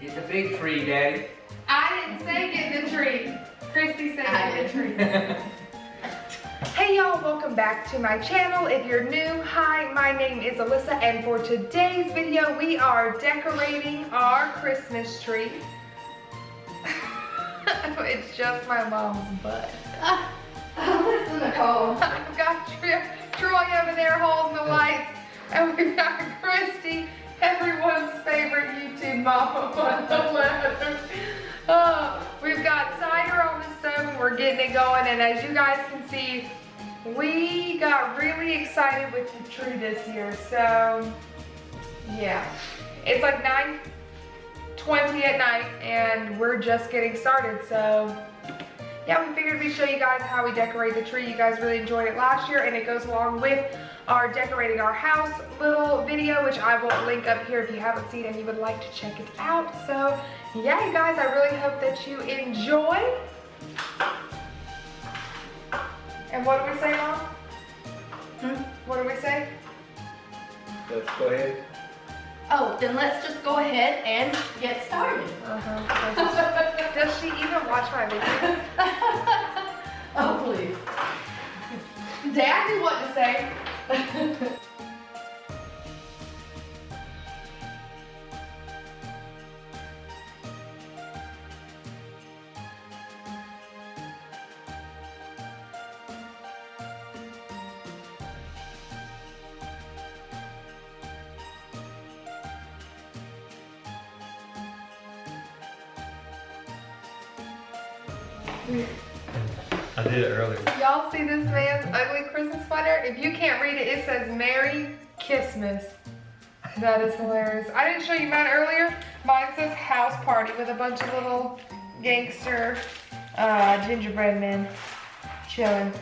Get the big tree, Daddy. I didn't say get the tree. Christy said get the tree. Hey y'all, welcome back to my channel. If you're new, hi, my name is Alyssa, and for today's video, we are decorating our Christmas tree. It's just my mom's butt. Listen, Nicole. I've got Troy over there holding the lights, and we've got Christy, everyone's favorite YouTube mama on the left. We've got cider on the stove and we're getting it going, and as you guys can see, we got really excited with the tree this year. So yeah, it's like 9:20 at night and we're just getting started. So yeah, we figured we'd show you guys how we decorate the tree. You guys really enjoyed it last year, and it goes along with our decorating our house little video, which I will link up here if you haven't seen and you would like to check it out. So yeah, you guys, I really hope that you enjoy. And what do we say, Mom? What do we say? Let's go ahead. Oh, then let's just go ahead and get started. Does she even watch my videos? Oh, please. Dad knew what to say. I did it earlier. Y'all see this man's ugly Christmas sweater? If you can't read it, it says Merry Kissmas. That is hilarious. I didn't show you mine earlier. Mine says house party with a bunch of little gangster gingerbread men chilling.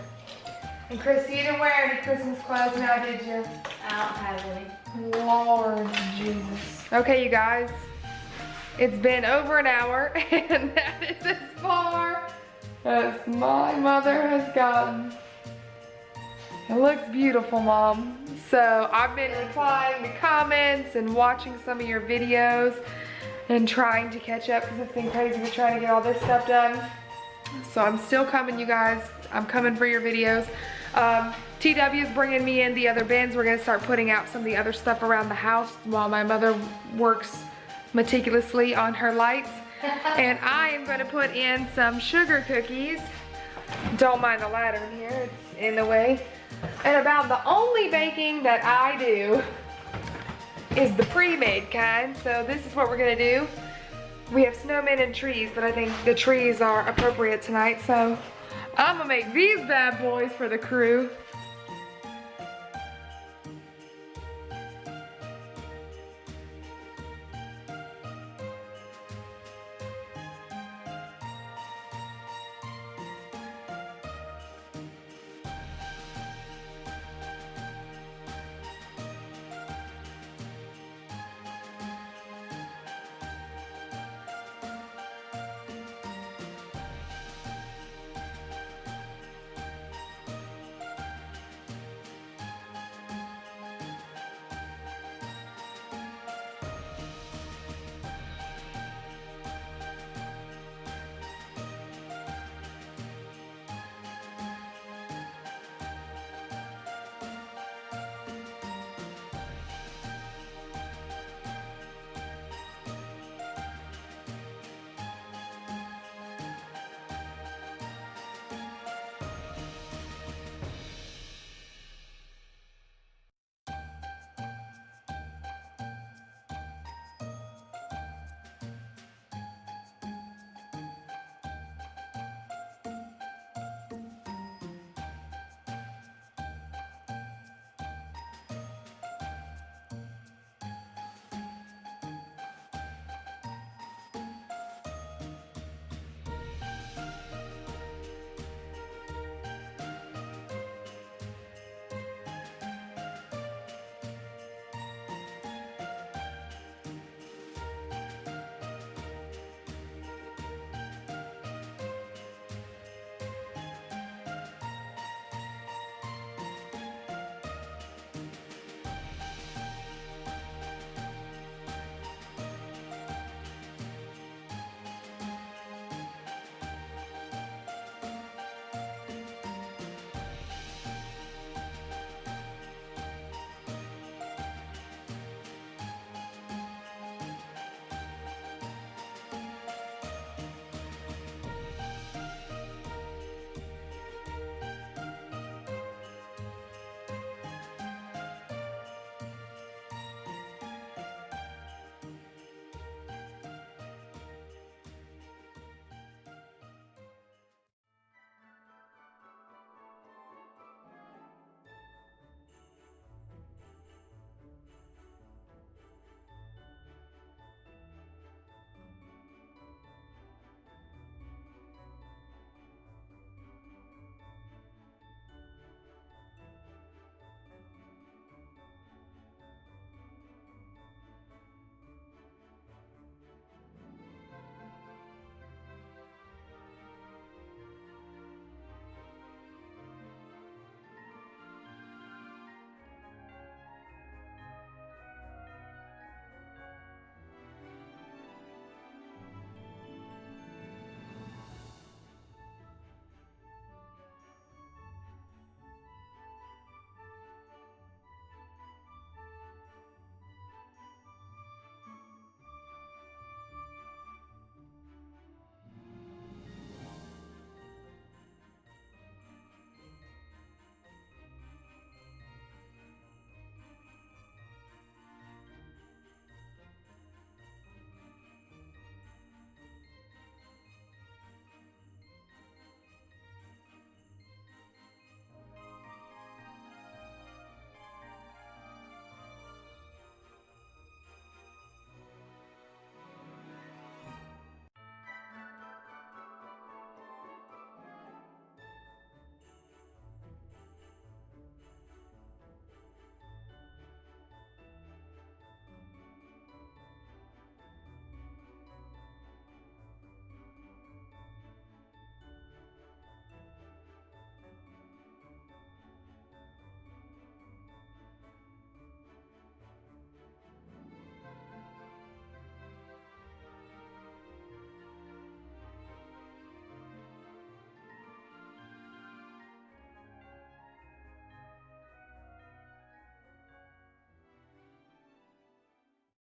And Chrissy, you didn't wear any Christmas clothes now, did you? I don't have any. Lord Jesus. Okay, you guys. It's been over an hour, and that is as far as my mother has gotten. It looks beautiful, Mom. So I've been replying to comments and watching some of your videos and trying to catch up because it's been crazy with trying to get all this stuff done. So I'm still coming, you guys. I'm coming for your videos. TW is bringing me in the other bins. We're gonna start putting out some of the other stuff around the house while my mother works meticulously on her lights. And I am gonna put in some sugar cookies. Don't mind the ladder in here, it's in the way. And about the only baking that I do is the pre-made kind. So this is what we're gonna do. We have snowmen and trees, but I think the trees are appropriate tonight. So I'm gonna make these bad boys for the crew.